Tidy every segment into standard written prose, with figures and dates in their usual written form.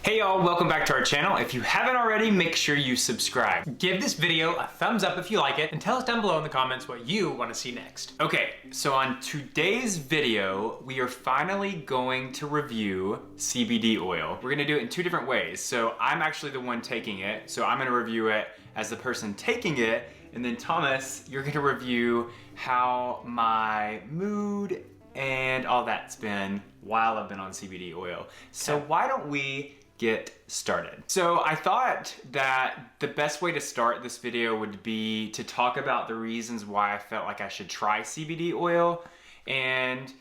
Hey y'all, welcome back to our channel. If you haven't already, make sure you subscribe. Give this video a thumbs up if you like it, and tell us down below in the comments what you want to see next. Okay, so on today's video, we are finally going to review CBD oil. We're gonna do it in two different ways. So I'm actually the one taking it, so I'm gonna review it as the person taking it, and then Thomas, you're gonna review how my mood and all that's been while I've been on CBD oil. So why don't we get started? So I thought that the best way to start this video would be to talk about the reasons why I felt like I should try CBD oil. And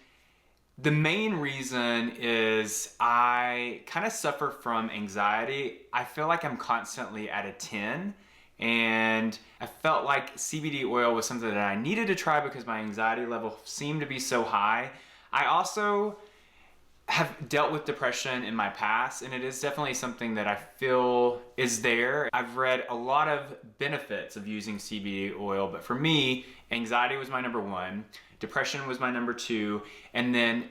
the main reason is I kind of suffer from anxiety. I feel like I'm constantly at a 10, and I felt like CBD oil was something that I needed to try because my anxiety level seemed to be so high. I also have dealt with depression in my past, and it is definitely something that I feel is there. I've read a lot of benefits of using CBD oil, but for me, anxiety was my number one, depression was my number two, and then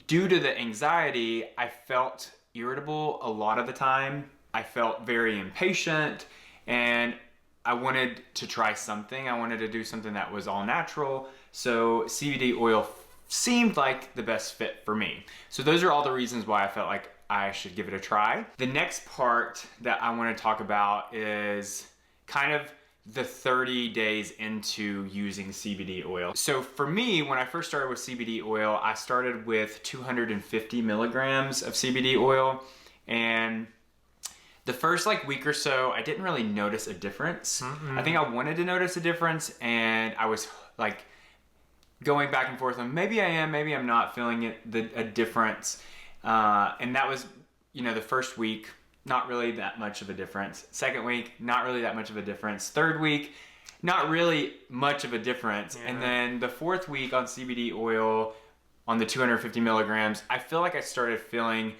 due to the anxiety, I felt irritable a lot of the time. I felt very impatient, and I wanted to try something. I wanted to do something that was all natural, so CBD oil seemed like the best fit for me. So those are all the reasons why I felt like I should give it a try. The next part that I want to talk about is kind of the 30 days into using CBD oil. So for me, when I first started with CBD oil, I started with 250 milligrams of CBD oil, and the first week or so, I didn't really notice a difference. I think I wanted to notice a difference, and I was going back and forth on maybe I am, maybe I'm not feeling a difference. And that was, the first week, not really that much of a difference. Second week, not really that much of a difference. Third week, not really much of a difference. Yeah. And then the fourth week on CBD oil, on the 250 milligrams, I feel like I started feeling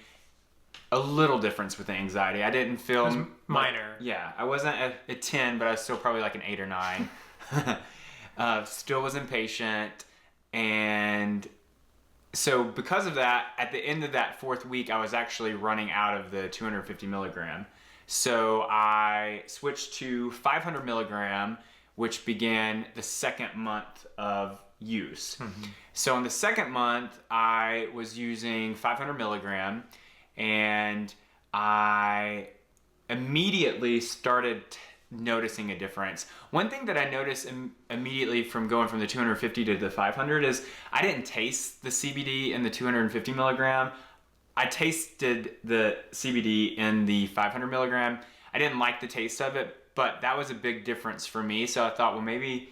a little difference with the anxiety. I didn't feel... It was minor. Yeah, I wasn't at a 10, but I was still probably like an 8 or 9. Still was impatient. And so because of that, at the end of that fourth week, I was actually running out of the 250 milligram. So I switched to 500 milligram, which began the second month of use. So in the second month, I was using 500 milligram, and I immediately started noticing a difference. One thing that I noticed immediately from going from the 250 to the 500 is I didn't taste the CBD in the 250 milligram. I tasted the CBD in the 500 milligram. I didn't like the taste of it, but that was a big difference for me. So I thought, well, maybe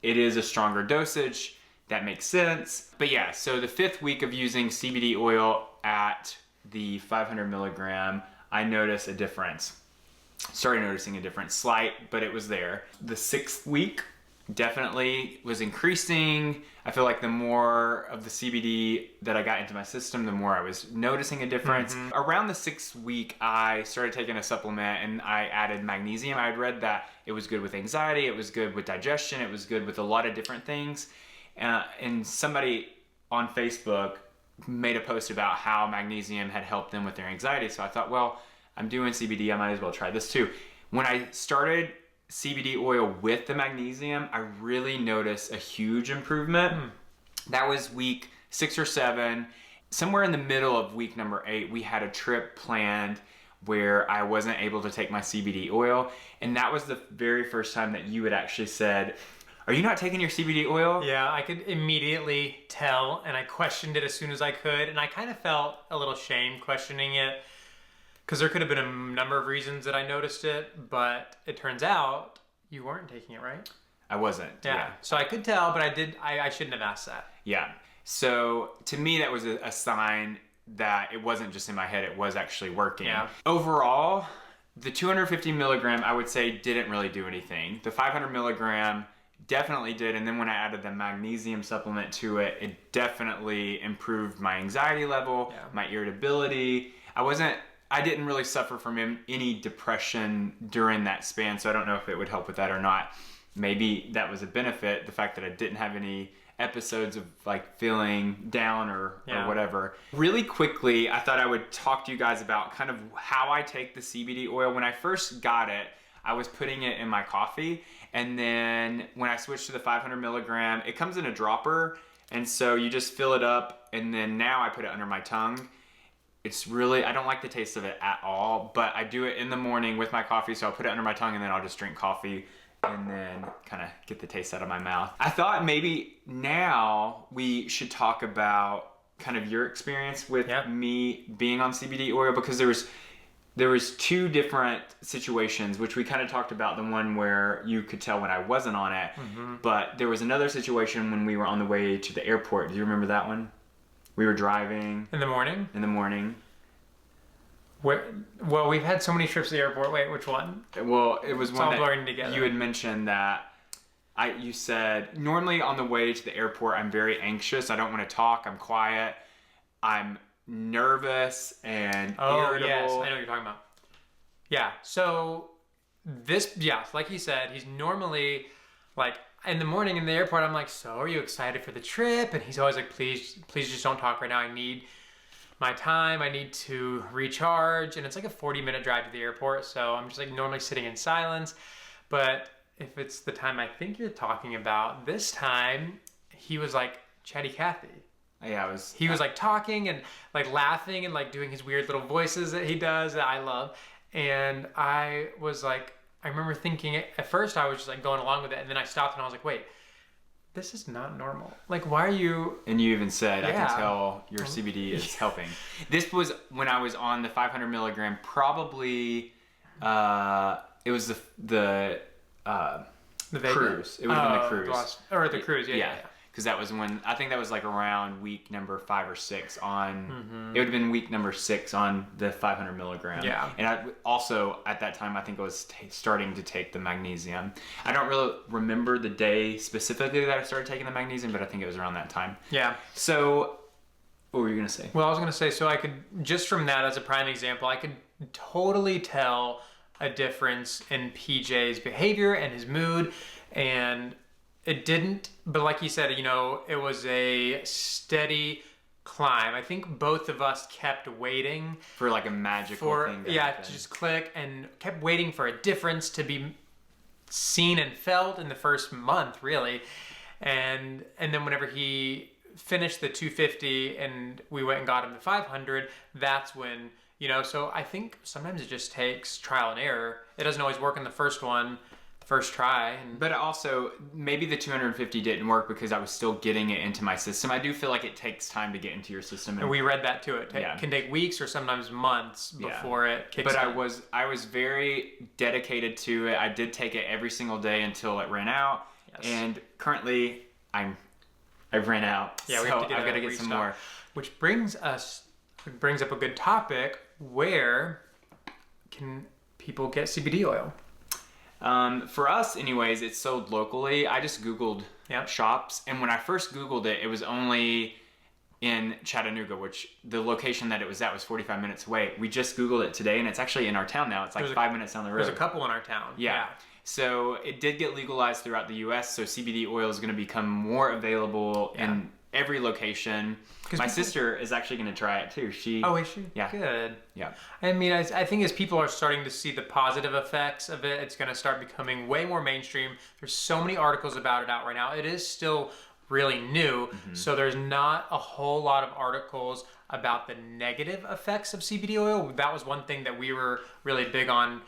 it is a stronger dosage. That makes sense. But yeah, so the fifth week of using CBD oil at the 500 milligram, I noticed a difference. Started noticing a difference, slight, but it was there. The sixth week definitely was increasing. I feel like the more of the CBD that I got into my system, the more I was noticing a difference. Around the sixth week, I started taking a supplement, and I added magnesium. I had read that it was good with anxiety, it was good with digestion, it was good with a lot of different things. And somebody on Facebook made a post about how magnesium had helped them with their anxiety. So I thought, well, I'm doing CBD, I might as well try this too. When I started CBD oil with the magnesium, I really noticed a huge improvement. That was week 6 or 7. Somewhere in the middle of week number 8, we had a trip planned where I wasn't able to take my CBD oil. And that was the very first time that you had actually said, "Are you not taking your CBD oil?" Yeah, I could immediately tell, and I questioned it as soon as I could, and I kind of felt a little shame questioning it, because there could have been a number of reasons that I noticed it, but it turns out you weren't taking it, right? I wasn't. Yeah. So I could tell, but I shouldn't have asked that. Yeah. So to me, that was a sign that it wasn't just in my head, it was actually working. Yeah. Overall, the 250 milligram, I would say, didn't really do anything. The 500 milligram definitely did, and then when I added the magnesium supplement to it, it definitely improved my anxiety level, my irritability. I didn't really suffer from any depression during that span, so I don't know if it would help with that or not. Maybe that was a benefit, the fact that I didn't have any episodes of like feeling down or Yeah. whatever. Really quickly, I thought I would talk to you guys about kind of how I take the CBD oil. When I first got it, I was putting it in my coffee, and then when I switched to the 500 milligram, it comes in a dropper, and so you just fill it up, and then now I put it under my tongue. It's really, I don't like the taste of it at all, but I do it in the morning with my coffee, so I'll put it under my tongue and then I'll just drink coffee and then kind of get the taste out of my mouth. I thought maybe now we should talk about kind of your experience with me being on CBD oil, because there was two different situations, which we kind of talked about, the one where you could tell when I wasn't on it, but there was another situation when we were on the way to the airport. Do you remember that one? We were driving. In the morning? In the morning. Well, we've had so many trips to the airport. Wait, which one? Well, it was one all that blurring together. you had mentioned that you said, normally on the way to the airport, I'm very anxious. I don't want to talk. I'm quiet. I'm nervous and irritable. Yes, I know what you're talking about. Yeah, so like he said, he's normally like, in the morning in the airport, I'm like, so are you excited for the trip? And he's always like, please just don't talk right now. I need my time. I need to recharge. And it's like a 40-minute drive to the airport. So I'm just like normally sitting in silence. But if it's the time I think you're talking about, this time he was like chatty Cathy. Yeah, he was like talking and like laughing and like doing his weird little voices that he does that I love. And I was like, I remember thinking at first I was just like going along with it, and then I stopped and I was like, wait, this is not normal. Like, why are you... And you even said, I can tell your CBD is helping. This was when I was on the 500 milligram, probably, it was the cruise. It would have been the cruise. The cruise, yeah. Because that was when, I think that was like around week number 5 or 6 on, it would have been week number 6 on the 500 milligram. Yeah. And I also, at that time, I think I was starting to take the magnesium. I don't really remember the day specifically that I started taking the magnesium, but I think it was around that time. Yeah. So, what were you going to say? Well, I was going to say, so I could, just from that as a prime example, I could totally tell a difference in PJ's behavior and his mood, and it didn't, but like you said, you know, it was a steady climb. I think both of us kept waiting for like a magical thing to happen. To just click, and kept waiting for a difference to be seen and felt in the first month, really. And then whenever he finished the 250 and we went and got him the 500, that's when, you know, so I think sometimes it just takes trial and error. It doesn't always work in the first try. But also, maybe the 250 didn't work because I was still getting it into my system. I do feel like it takes time to get into your system. And we read that too. It can take weeks or sometimes months before it kicks in. But I was very dedicated to it. I did take it every single day until it ran out. Yes. And currently, I've ran out. Yeah, so I've got to get some more. Which brings up a good topic. Where can people get CBD oil? For us, anyways, it's sold locally. I just Googled shops, and when I first Googled it, it was only in Chattanooga, which the location that it was at was 45 minutes away. We just Googled it today, and it's actually in our town now. It's like 5 minutes down the road. There's a couple in our town. Yeah. So it did get legalized throughout the U.S., so CBD oil is going to become more available in every location. My sister is actually going to try it too. Is she? Yeah. Good. Yeah. I mean, I think as people are starting to see the positive effects of it, it's going to start becoming way more mainstream. There's so many articles about it out right now. It is still really new, so there's not a whole lot of articles about the negative effects of CBD oil. That was one thing that we were really big on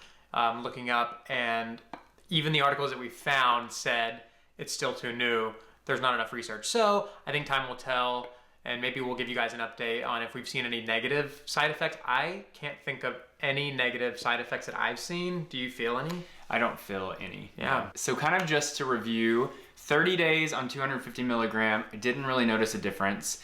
looking up, and even the articles that we found said it's still too new. There's not enough research. So I think time will tell, and maybe we'll give you guys an update on if we've seen any negative side effects. I can't think of any negative side effects that I've seen. Do you feel any? I don't feel any. Yeah. So kind of just to review, 30 days on 250 milligram, I didn't really notice a difference.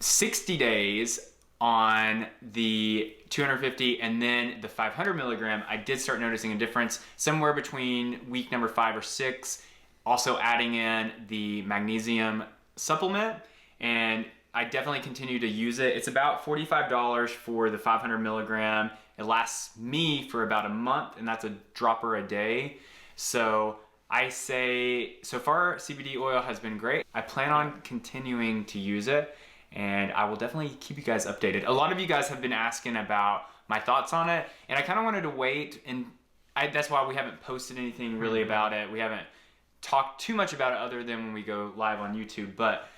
60 days on the 250 and then the 500 milligram, I did start noticing a difference somewhere between week number 5 or 6. Also adding in the magnesium supplement, and I definitely continue to use it. It's about $45 for the 500 milligram. It lasts me for about a month, and that's a dropper a day. So I say, so far CBD oil has been great. I plan on continuing to use it, and I will definitely keep you guys updated. A lot of you guys have been asking about my thoughts on it, and I kind of wanted to wait, and that's why we haven't posted anything really about it. We haven't talked too much about it other than when we go live on YouTube, but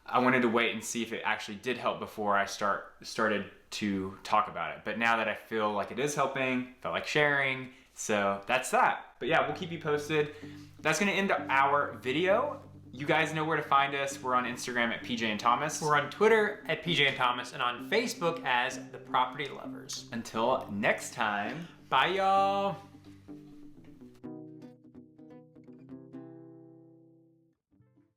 I wanted to wait and see if it actually did help before I started to talk about it. But now that I feel like it is helping, felt like sharing, so that's that. But yeah, we'll keep you posted. That's gonna end our video. You guys know where to find us. We're on Instagram at PJ and Thomas. We're on Twitter at PJ and Thomas, and on Facebook as The Property Lovers. Until next time. Bye, y'all.